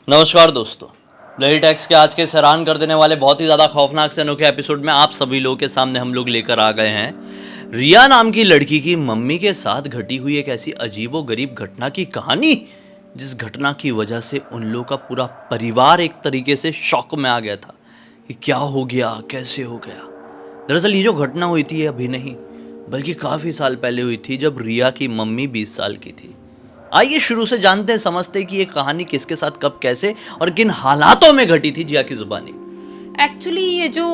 नमस्कार दोस्तों, bloody tax के आज के हैरान कर देने वाले बहुत ही ज़्यादा खौफनाक से अनोखे एपिसोड में आप सभी लोगों के सामने हम लोग लेकर आ गए हैं रिया नाम की लड़की की मम्मी के साथ घटी हुई एक ऐसी अजीबो गरीब घटना की कहानी, जिस घटना की वजह से उन लोगों का पूरा परिवार एक तरीके से शॉक में आ गया था कि क्या हो गया, कैसे हो गया। दरअसल ये जो घटना हुई थी ये अभी नहीं बल्कि काफ़ी साल पहले हुई थी, जब रिया की मम्मी 20 साल की थी। आइए शुरू से जानते हैं, समझते हैं कि ये कहानी किसके साथ कब कैसे और किन हालातों में घटी थी। जिया की जुबानी। एक्चुअली ये जो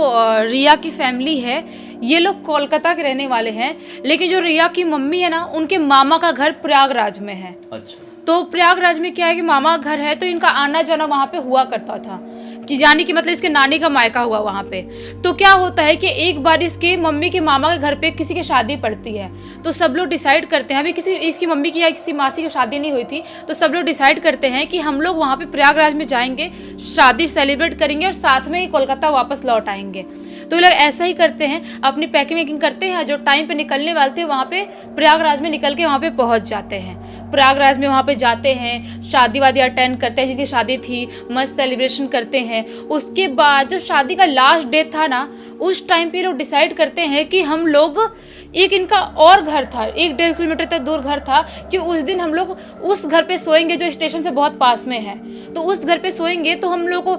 रिया की फैमिली है, ये लोग कोलकाता के रहने वाले हैं, लेकिन जो रिया की मम्मी है ना, उनके मामा का घर प्रयागराज में है। अच्छा। तो प्रयागराज में क्या है कि मामा का घर है, तो इनका आना जाना वहाँ पे हुआ करता था, कि यानी कि मतलब इसके नानी का मायका हुआ वहाँ पे। तो क्या होता है कि एक बार इसके मम्मी के मामा के घर पे किसी की शादी पड़ती है, तो सब लोग डिसाइड करते हैं, अभी किसी इसकी मम्मी की या किसी मासी की शादी नहीं हुई थी, तो सब लोग डिसाइड करते हैं कि हम लोग वहाँ पे प्रयागराज में जाएंगे, शादी सेलिब्रेट करेंगे और साथ में ही कोलकाता वापस लौट आएंगे। तो ये लोग ऐसा ही करते हैं, अपनी पैकिंग वैकिंग करते हैं, जो टाइम पे निकलने वाले थे वहाँ पे प्रयागराज में निकल के वहाँ पे पहुँच जाते हैं। प्रयागराज में वहाँ पे जाते हैं, शादी वादी अटेंड करते हैं, जिसकी शादी थी, मस्त सेलिब्रेशन करते हैं। उसके बाद जो शादी का लास्ट डे था ना, उस टाइम पे लोग डिसाइड करते हैं कि हम लोग, एक इनका और घर था, 1-1.5 किलोमीटर तक दूर घर था, कि उस दिन हम लोग उस घर पे सोएंगे जो स्टेशन से बहुत पास में है। तो उस घर पे सोएंगे तो हम लोग को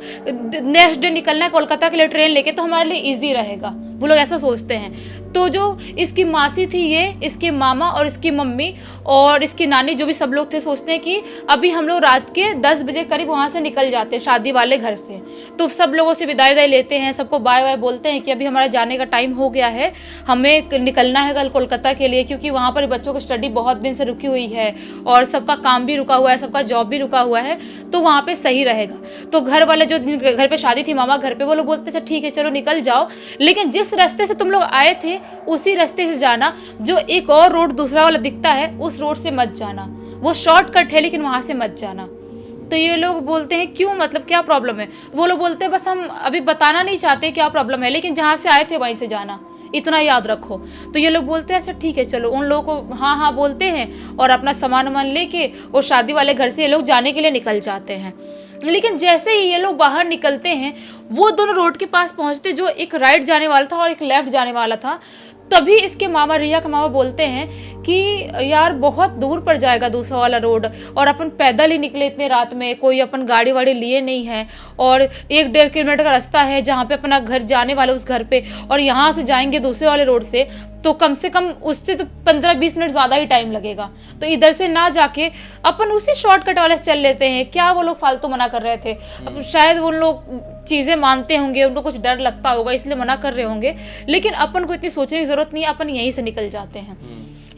नेक्स्ट डे निकलना है कोलकाता के लिए ट्रेन लेके, तो हमारे लिए इजी रहेगा, वो लोग ऐसा सोचते हैं। तो जो इसकी मासी थी, ये इसके मामा और इसकी मम्मी और इसकी नानी, जो भी सब लोग थे, सोचते हैं कि अभी हम लोग रात के 10 बजे करीब वहाँ से निकल जाते हैं शादी वाले घर से। तो सब लोगों से विदाई लेते हैं, सबको बाय बाय बोलते हैं कि अभी हमारा जाने का टाइम हो गया है, हमें निकलना है कल कोलकाता के लिए, क्योंकि वहाँ पर बच्चों की स्टडी बहुत दिन से रुकी हुई है और सबका काम भी रुका हुआ है, सबका जॉब भी रुका हुआ है, तो वहाँ पे सही रहेगा। तो घर वाले, जो घर पे शादी थी मामा घर पे, वो लोग बोलते अच्छा ठीक है चलो निकल जाओ, लेकिन जिस रास्ते से तुम लोग आए थे उसी रास्ते से जाना, जो एक और रोड दूसरा वाला दिखता है उस रोड से मत जाना, वो शॉर्टकट है लेकिन वहाँ से मत जाना। तो ये लोग बोलते हैं क्यों, मतलब क्या प्रॉब्लम है? वो लोग बोलते हैं बस हम अभी बताना नहीं चाहते क्या प्रॉब्लम है, लेकिन जहाँ से आए थे वहीं से जाना, इतना याद रखो। तो ये लोग बोलते हैं अच्छा ठीक है चलो, उन लोगों को हाँ हाँ बोलते हैं और अपना सामान वामान लेके और शादी वाले घर से ये लोग जाने के लिए निकल जाते हैं। लेकिन जैसे ही ये लोग बाहर निकलते हैं, वो दोनों रोड के पास पहुंचते, जो एक राइट जाने वाला था और एक लेफ्ट जाने वाला था, तभी इसके मामा, रिया का मामा, बोलते हैं कि यार बहुत दूर पड़ जाएगा दूसरा वाला रोड, और अपन पैदल ही निकले इतने रात में, कोई अपन गाड़ी वाड़ी लिए नहीं है, और 1-1.5 किलोमीटर का रास्ता है जहाँ पे अपना घर जाने वाले उस घर पे, और यहाँ से जाएंगे दूसरे वाले रोड से तो कम से कम उससे तो 15-20 मिनट ज़्यादा ही टाइम लगेगा। तो इधर से ना जाके अपन उसी शॉर्टकट वाले से चल लेते हैं। क्या वो लोग फालतू मना कर रहे थे? अब शायद उन लोग चीज़ें मानते होंगे, उनको कुछ डर लगता होगा इसलिए मना कर रहे होंगे, लेकिन अपन को इतनी सोचने की ज़रूरत नहीं है, अपन यहीं से निकल जाते हैं।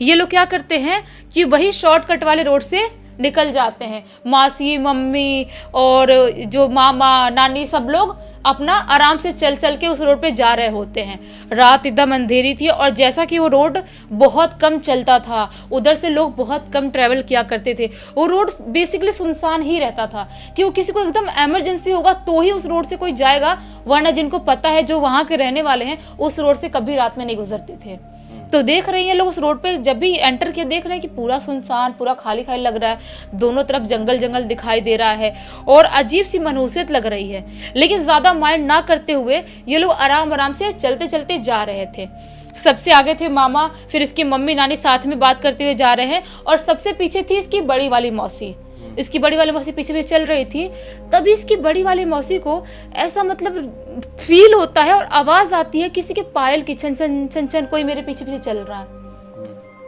ये लोग क्या करते हैं कि वही शॉर्टकट वाले रोड से निकल जाते हैं। मासी, मम्मी और जो मामा, नानी, सब लोग अपना आराम से चल चल के उस रोड पे जा रहे होते हैं। रात एकदम अंधेरी थी, और जैसा कि वो रोड बहुत कम चलता था, उधर से लोग बहुत कम ट्रैवल किया करते थे, वो रोड बेसिकली सुनसान ही रहता था, कि वो किसी को एकदम एमरजेंसी होगा तो ही उस रोड से कोई जाएगा, वरना जिनको पता है, जो वहाँ के रहने वाले हैं, उस रोड से कभी रात में नहीं गुजरते थे। तो देख रहे हैं लोग उस रोड पे, जब भी एंटर किया देख रहे हैं कि पूरा सुनसान, पूरा खाली खाली लग रहा है, दोनों तरफ जंगल जंगल दिखाई दे रहा है और अजीब सी मनहूसियत लग रही है। लेकिन ज़्यादा माइंड ना करते हुए ये लोग आराम आराम से चलते चलते जा रहे थे। सबसे आगे थे मामा, फिर इसकी मम्मी नानी साथ में बात करते हुए जा रहे हैं, और सबसे पीछे थी इसकी बड़ी वाली मौसी। इसकी बड़ी वाली मौसी पीछे पीछे चल रही थी। तभी इसकी बड़ी वाली मौसी को ऐसा मतलब फील होता है और आवाज़ आती है किसी के पायल की, छन छन छन छन, कोई मेरे पीछे पीछे चल रहा है।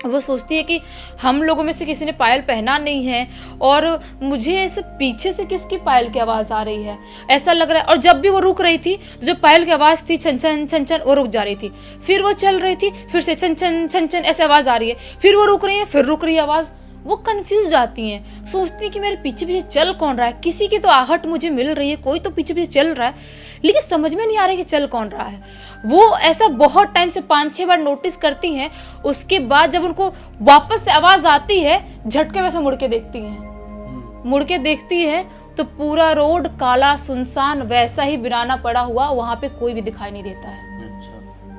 वो सोचती है कि हम लोगों में से किसी ने पायल पहना नहीं है, और मुझे ऐसे पीछे से किसकी पायल की आवाज़ आ रही है, ऐसा लग रहा है। और जब भी वो रुक रही थी, तो जो पायल की आवाज़ थी छन छन छन छन, वो रुक जा रही थी। फिर वो चल रही थी, फिर से छन छन छन छन ऐसे आवाज़ आ रही है, फिर वो रुक रही है, फिर रुक रही है आवाज़। वो कंफ्यूज जाती हैं, सोचती हैं कि मेरे पीछे पीछे चल कौन रहा है, किसी की तो आहट मुझे मिल रही है, कोई तो पीछे पीछे चल रहा है, लेकिन समझ में नहीं आ रहा है कि चल कौन रहा है। वो ऐसा बहुत टाइम से 5-6 बार नोटिस करती हैं। उसके बाद जब उनको वापस से आवाज़ आती है, झटके वैसे मुड़ के देखती हैं। मुड़ के देखती है तो पूरा रोड काला सुनसान, वैसा ही वीराना पड़ा हुआ, वहाँ पे कोई भी दिखाई नहीं देता है।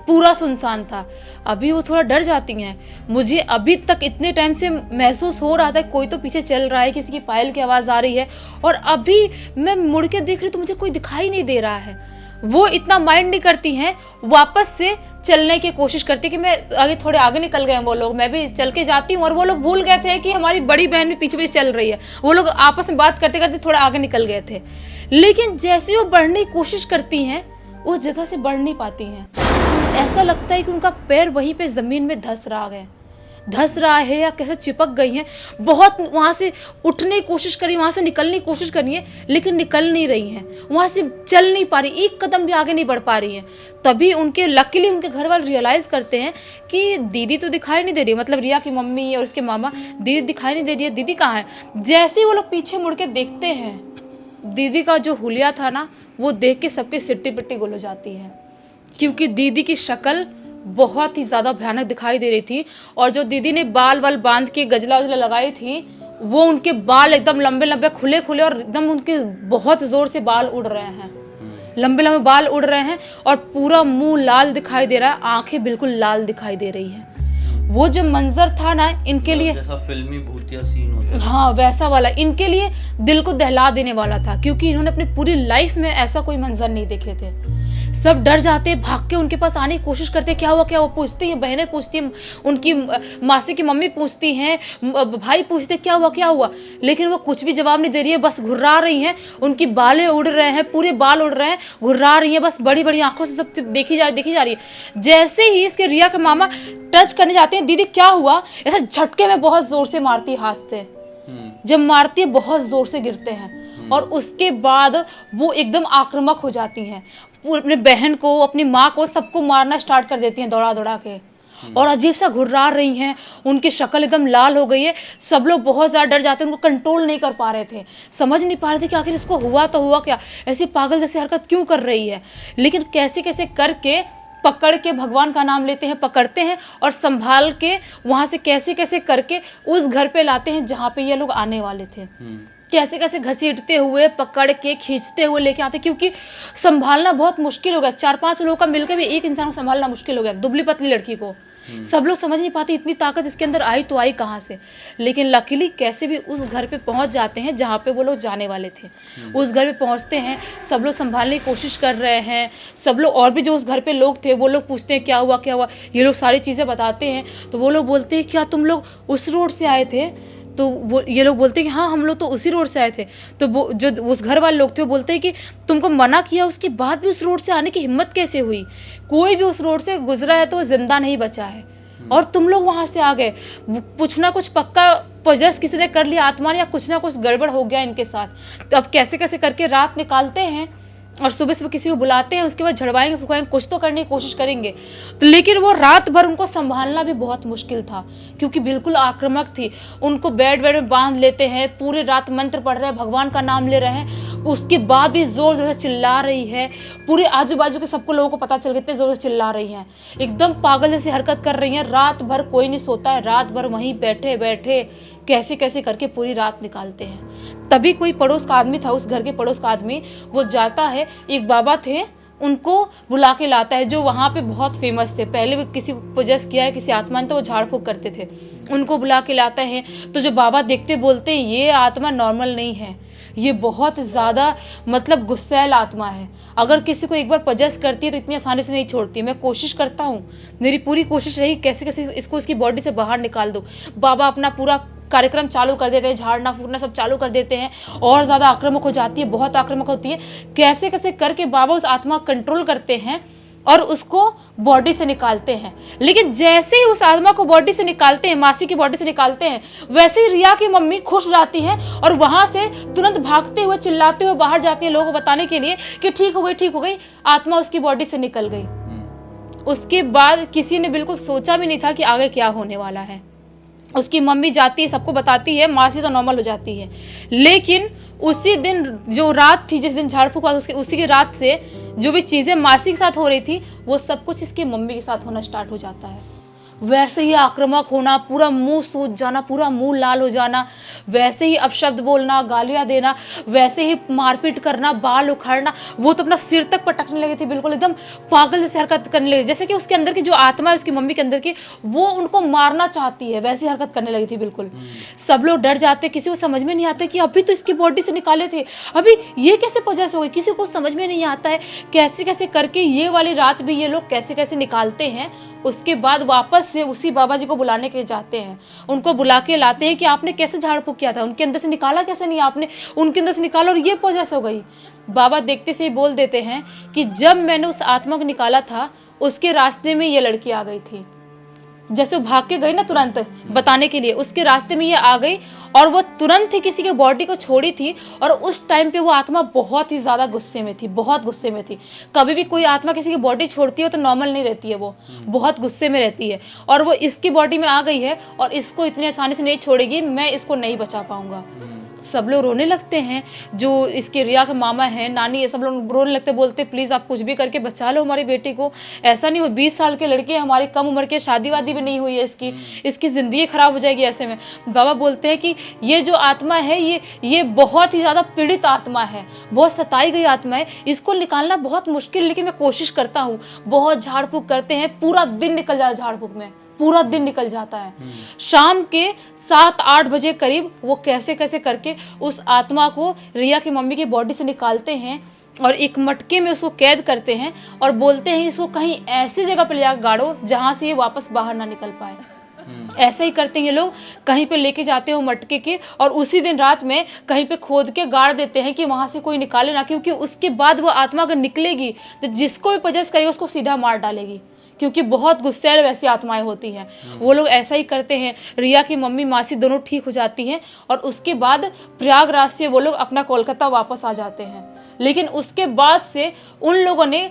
पूरा सुनसान था। अभी वो थोड़ा डर जाती हैं। मुझे अभी तक इतने टाइम से महसूस हो रहा था कोई तो पीछे चल रहा है, किसी की पायल की आवाज़ आ रही है, और अभी मैं मुड़ के देख रही तो मुझे कोई दिखाई नहीं दे रहा है। वो इतना माइंड नहीं करती हैं, वापस से चलने की कोशिश करती कि मैं आगे, थोड़े आगे निकल गए हैं वो लोग, मैं भी चल के जाती हूँ। और वो लोग भूल गए थे कि हमारी बड़ी बहन भी पीछे पीछे चल रही है। वो लोग आपस में बात करते करते थोड़ा आगे निकल गए थे। लेकिन जैसे वो बढ़ने की कोशिश करती हैं, उस जगह से बढ़ नहीं पाती हैं। ऐसा लगता है कि उनका पैर वहीं पे ज़मीन में धस रहा है या कैसे चिपक गई हैं। बहुत वहाँ से उठने की कोशिश करी, वहाँ से निकलने की कोशिश करी है, लेकिन निकल नहीं रही हैं। वहाँ से चल नहीं पा रही, एक कदम भी आगे नहीं बढ़ पा रही हैं। तभी लकीली उनके घर वाले रियलाइज़ करते हैं कि दीदी तो दिखाई नहीं दे रही, मतलब रिया की मम्मी और उसके मामा, दीदी दिखाई नहीं दे रही है, दीदी कहाँ है। जैसे ही वो लोग पीछे मुड़ के देखते हैं, दीदी का जो हुलिया था ना, वो देख के सबकी सिट्टी पिट्टी गुल हो जाती है, क्योंकि दीदी की शक्ल बहुत ही ज़्यादा भयानक दिखाई दे रही थी। और जो दीदी ने बाल वाल बांध के गजला वजला लगाई थी, वो उनके बाल एकदम लंबे लंबे खुले खुले और एकदम उनके बहुत ज़ोर से बाल उड़ रहे हैं, लंबे लंबे बाल उड़ रहे हैं, और पूरा मुंह लाल दिखाई दे रहा है, आंखें बिल्कुल लाल दिखाई दे रही हैं। वो जो मंजर था ना, इनके लिए जैसा फिल्मी भूतिया सीन होता है, हाँ वैसा वाला, इनके लिए दिल को दहला देने वाला था, क्योंकि इन्होंने अपनी पूरी लाइफ में ऐसा कोई मंजर नहीं देखे थे। सब डर जाते, भाग के उनके पास आने की कोशिश करते, क्या हुआ क्या हुआ, पूछती हैं, बहनें पूछती हैं, उनकी मासी की मम्मी पूछती हैं, भाई पूछते क्या हुआ, लेकिन वो कुछ भी जवाब नहीं दे रही है, बस घुर्रा रही हैं। उनकी बालें उड़ रहे हैं, पूरे बाल उड़ रहे हैं, घुर्रा रही हैं, बस बड़ी बड़ी आंखों से सब देखी जा रही है। जैसे ही इसके रिया के मामा टच करने जाते हैं, दीदी क्या हुआ, ऐसा झटके में बहुत जोर से मारती है हाथ से। जब मारती है बहुत जोर से गिरते हैं, और उसके बाद वो एकदम आक्रामक हो जाती हैं, अपने बहन को, अपनी माँ को, सबको मारना स्टार्ट कर देती हैं दौड़ा दौड़ा के, और अजीब सा घुर्रा रही हैं। उनकी शक्ल एकदम लाल हो गई है। सब लोग बहुत ज़्यादा डर जाते हैं, उनको कंट्रोल नहीं कर पा रहे थे, समझ नहीं पा रहे थे कि आखिर इसको हुआ तो हुआ क्या, ऐसी पागल जैसी हरकत क्यों कर रही है। लेकिन कैसे कैसे करके पकड़ के भगवान का नाम लेते हैं, पकड़ते हैं, और संभाल के वहाँ से कैसे कैसे करके उस घर पे लाते हैं जहाँ पे ये लोग आने वाले थे। कैसे कैसे घसीटते हुए, पकड़ के, खींचते हुए लेके आते, क्योंकि संभालना बहुत मुश्किल हो गया। 4-5 लोगों का मिलकर भी एक इंसान को संभालना मुश्किल हो गया, दुबली पतली लड़की को। सब लोग समझ नहीं पाते इतनी ताकत इसके अंदर आई तो आई कहाँ से। लेकिन लकीली कैसे भी उस घर पे पहुंच जाते हैं जहाँ पे वो लोग जाने वाले थे। उस घर पे पहुंचते हैं, सब लोग संभालने की कोशिश कर रहे हैं, सब लोग, और भी जो उस घर पे लोग थे वो लोग पूछते हैं क्या हुआ, ये लोग सारी चीज़ें बताते हैं। तो वो लोग बोलते हैं क्या तुम लोग उस रोड से आए थे, तो वो ये लोग बोलते हैं कि हाँ हम लोग तो उसी रोड से आए थे। तो वो जो उस घर वाले लोग थे वो बोलते हैं कि तुमको मना किया उसके बाद भी उस रोड से आने की हिम्मत कैसे हुई, कोई भी उस रोड से गुजरा है तो वो जिंदा नहीं बचा है, और तुम लोग वहाँ से आ गए। कुछ ना कुछ पक्का पजस किसी ने कर लिया, आत्मा ने, या कुछ ना कुछ गड़बड़ हो गया इनके साथ। तो अब कैसे कैसे करके रात निकालते हैं, और सुबह सुबह किसी को बुलाते हैं, उसके बाद झड़वाएंगे फुकवाएंगे, कुछ तो करने की कोशिश करेंगे। तो लेकिन वो रात भर उनको संभालना भी बहुत मुश्किल था, क्योंकि बिल्कुल आक्रामक थी। उनको बेड में बांध लेते हैं, पूरे रात मंत्र पढ़ रहे हैं, भगवान का नाम ले रहे हैं, उसके बाद भी जोर जोर से चिल्ला रही है। पूरे आजू बाजू के सबको लोगों को पता चल गया, इतने जोर से चिल्ला रही हैं, एकदम पागल जैसी हरकत कर रही हैं। रात भर कोई नहीं सोता है, रात भर वहीं बैठे बैठे कैसे कैसे करके पूरी रात निकालते हैं। तभी कोई पड़ोस का आदमी था, उस घर के पड़ोस का आदमी, वो जाता है, एक बाबा थे, उनको बुला के लाता है, जो वहाँ पे बहुत फेमस थे, पहले भी किसी को पोजेस किया है किसी आत्मा ने तो वो झाड़ फूक करते थे, उनको बुला के लाता है। तो जो बाबा देखते बोलते हैं ये आत्मा नॉर्मल नहीं है, ये बहुत ज़्यादा मतलब गुस्सैल आत्मा है, अगर किसी को एक बार पजेस करती है तो इतनी आसानी से नहीं छोड़ती। मैं कोशिश करता हूँ, मेरी पूरी कोशिश रही कैसे कैसे इसको इसकी बॉडी से बाहर निकाल दूँ। बाबा अपना पूरा कार्यक्रम चालू कर देते हैं, झाड़ना फूकना सब चालू कर देते हैं, और ज़्यादा आक्रामक हो जाती है, बहुत आक्रामक होती है। कैसे कैसे करके बाबा उस आत्मा को कंट्रोल करते हैं और उसको बॉडी से निकालते हैं। लेकिन जैसे ही उस आत्मा को बॉडी से निकालते हैं, मासी की बॉडी से निकालते हैं, वैसे ही रिया की मम्मी खुश हो जाती हैं और वहाँ से तुरंत भागते हुए चिल्लाते हुए बाहर जाती है लोगों को बताने के लिए कि ठीक हो गई, आत्मा उसकी बॉडी से निकल गई। उसके बाद किसी ने बिल्कुल सोचा भी नहीं था कि आगे क्या होने वाला है। उसकी मम्मी जाती है, सबको बताती है, मासी तो नॉर्मल हो जाती है। लेकिन उसी दिन जो रात थी, जिस दिन झाड़ फूक हुआ, उसी की रात से जो भी चीज़ें मासी के साथ हो रही थी वो सब कुछ इसकी मम्मी के साथ होना स्टार्ट हो जाता है। वैसे ही आक्रामक होना, पूरा मुंह सूज जाना, पूरा मुंह लाल हो जाना, वैसे ही अपशब्द बोलना, गालियां देना, वैसे ही मारपीट करना, बाल उखाड़ना। वो तो अपना सिर तक पटकने लगी थी, बिल्कुल एकदम पागल जैसे हरकत करने लगी, जैसे कि उसके अंदर की जो आत्मा है उसकी मम्मी के अंदर की, वो उनको मारना चाहती है, वैसी हरकत करने लगी थी बिल्कुल। सब लोग डर जाते, किसी को समझ में नहीं आता कि अभी तो इसकी बॉडी से निकाले थे, अभी ये कैसे पोजेस हो गई, किसी को समझ में नहीं आता है कैसे कैसे करके ये वाली रात भी ये लोग कैसे कैसे निकालते हैं। उसके बाद वापस से उसी बाबा जी को बुलाने के लिए जाते हैं, उनको बुला के लाते हैं कि आपने कैसे झाड़ फूक किया था, उनके अंदर से निकाला कैसे नहीं आपने, उनके अंदर से निकाला और ये पोजेस हो गई। बाबा देखते से ही बोल देते हैं कि जब मैंने उस आत्मा को निकाला था उसके रास्ते में ये लड़की आ गई थी, जैसे वो भाग के गई ना तुरंत बताने के लिए, उसके रास्ते में ये आ गई और वो तुरंत ही किसी के बॉडी को छोड़ी थी। और उस टाइम पे वो आत्मा बहुत ही ज़्यादा गुस्से में थी, बहुत गुस्से में थी। कभी भी कोई आत्मा किसी की बॉडी छोड़ती है तो नॉर्मल नहीं रहती है, वो बहुत गुस्से में रहती है। और वो इसकी बॉडी में आ गई है और इसको इतनी आसानी से नहीं छोड़ेगी, मैं इसको नहीं बचा पाऊंगा। सब लोग रोने लगते हैं, जो इसके रिया के मामा हैं, नानी, ये सब लोग रोने लगते, बोलते प्लीज़ आप कुछ भी करके बचा लो हमारी बेटी को, ऐसा नहीं हो, 20 साल के लड़के हमारी, कम उम्र के, शादी वादी भी नहीं हुई है इसकी ज़िंदगी ख़राब हो जाएगी ऐसे में। बाबा बोलते हैं कि ये जो आत्मा है ये बहुत ही ज़्यादा पीड़ित आत्मा है, बहुत सताई गई आत्मा है, इसको निकालना बहुत मुश्किल, लेकिन मैं कोशिश करता हूँ। बहुत झाड़ फूक करते हैं, पूरा दिन निकल जाए झाड़ फूक में, पूरा दिन निकल जाता है। शाम के 7-8 बजे करीब वो कैसे कैसे करके उस आत्मा को रिया की मम्मी की बॉडी से निकालते हैं और एक मटके में उसको कैद करते हैं और बोलते हैं इसको कहीं ऐसी जगह पे ले जाकर गाड़ो जहां से ये वापस बाहर ना निकल पाए। ऐसा ही करते हैं ये लोग, कहीं पे लेके जाते हैं मटके के और उसी दिन रात में कहीं पे खोद के गाड़ देते हैं कि वहां से कोई निकाले ना, क्योंकि उसके बाद वो आत्मा अगर निकलेगी तो जिसको भी पजेस करेगा उसको सीधा मार डालेगी, क्योंकि बहुत गुस्सैल वैसी आत्माएं होती हैं। वो लोग ऐसा ही करते हैं। रिया की मम्मी मासी दोनों ठीक हो जाती हैं और उसके बाद प्रयागराज से वो लोग अपना कोलकाता वापस आ जाते हैं। लेकिन उसके बाद से उन लोगों ने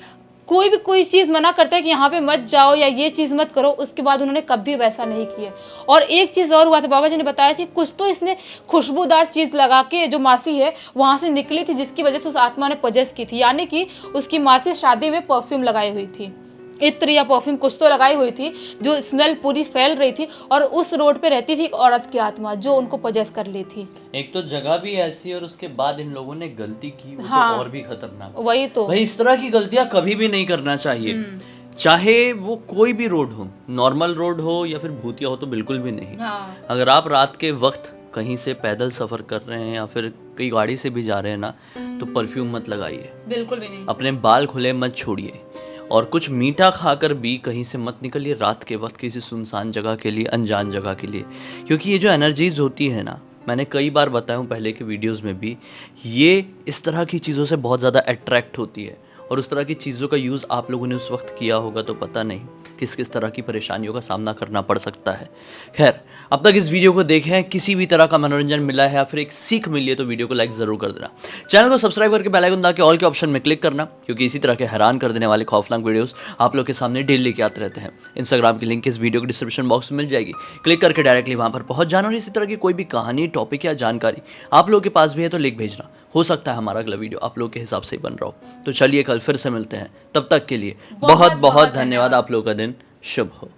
कोई चीज़ मना करता है कि यहाँ पे मत जाओ या ये चीज़ मत करो, उसके बाद उन्होंने कभी वैसा नहीं किया। और एक चीज़ और हुआ था, बाबा जी ने बताया थी, कुछ तो इसने खुशबूदार चीज़ लगा के, जो मासी है वहाँ से निकली थी, जिसकी वजह से उस आत्मा ने पजेस की थी, यानी कि उसकी मासी शादी में परफ्यूम लगाई हुई थी, इत्र या परफ्यूम कुछ तो लगाई हुई थी, जो स्मेल पूरी फैल रही थी। और उस रोड पे रहती थी एक औरत की आत्मा जो उनको पजेस कर ली थी। एक तो जगह भी ऐसी और उसके बाद इन लोगों ने गलती की, वो हाँ, तो और भी खतरनाक। वही तो भाई इस तरह की गलतियां कभी भी नहीं करना चाहिए, चाहे वो कोई भी रोड हो, नॉर्मल रोड हो या फिर भूतिया हो, तो बिल्कुल भी नहीं। हाँ। अगर आप रात के वक्त कहीं से पैदल सफर कर रहे हैं या फिर कई गाड़ी से भी जा रहे हैं ना, तो परफ्यूम मत लगाइए, बिल्कुल भी नहीं। अपने बाल खुले मत छोड़िए और कुछ मीठा खाकर भी कहीं से मत निकलिए रात के वक्त किसी सुनसान जगह के लिए, अनजान जगह के लिए। क्योंकि ये जो एनर्जीज होती है ना, मैंने कई बार बताया हूँ पहले के वीडियोस में भी, ये इस तरह की चीज़ों से बहुत ज़्यादा अट्रैक्ट होती है और उस तरह की चीज़ों का यूज़ आप लोगों ने उस वक्त किया होगा तो पता नहीं किस किस तरह की परेशानियों का सामना करना पड़ सकता है। खैर, अब तक इस वीडियो को देखें हैं, किसी भी तरह का मनोरंजन मिला है या फिर एक सीख मिली है तो वीडियो को लाइक ज़रूर कर देना, चैनल को सब्सक्राइब करके बेल आइकन दबा के ऑल के ऑप्शन में क्लिक करना, क्योंकि इसी तरह के हैरान कर देने वाले खौफनाक वीडियोस आप लोग के सामने डेली लेके आते रहते हैं। इंस्टाग्राम की लिंक इस वीडियो के डिस्क्रिप्शन बॉक्स में मिल जाएगी, क्लिक करके डायरेक्टली वहाँ पर पहुँच जाना और इसी तरह की कोई भी कहानी, टॉपिक या जानकारी आप लोगों के पास भी है तो लिख भेजना, हो सकता है हमारा अगला वीडियो आप लोग के हिसाब से ही बन रहा हो। तो चलिए कल फिर से मिलते हैं, तब तक के लिए बहुत बहुत धन्यवाद। आप लोगों का दिन शुभ हो।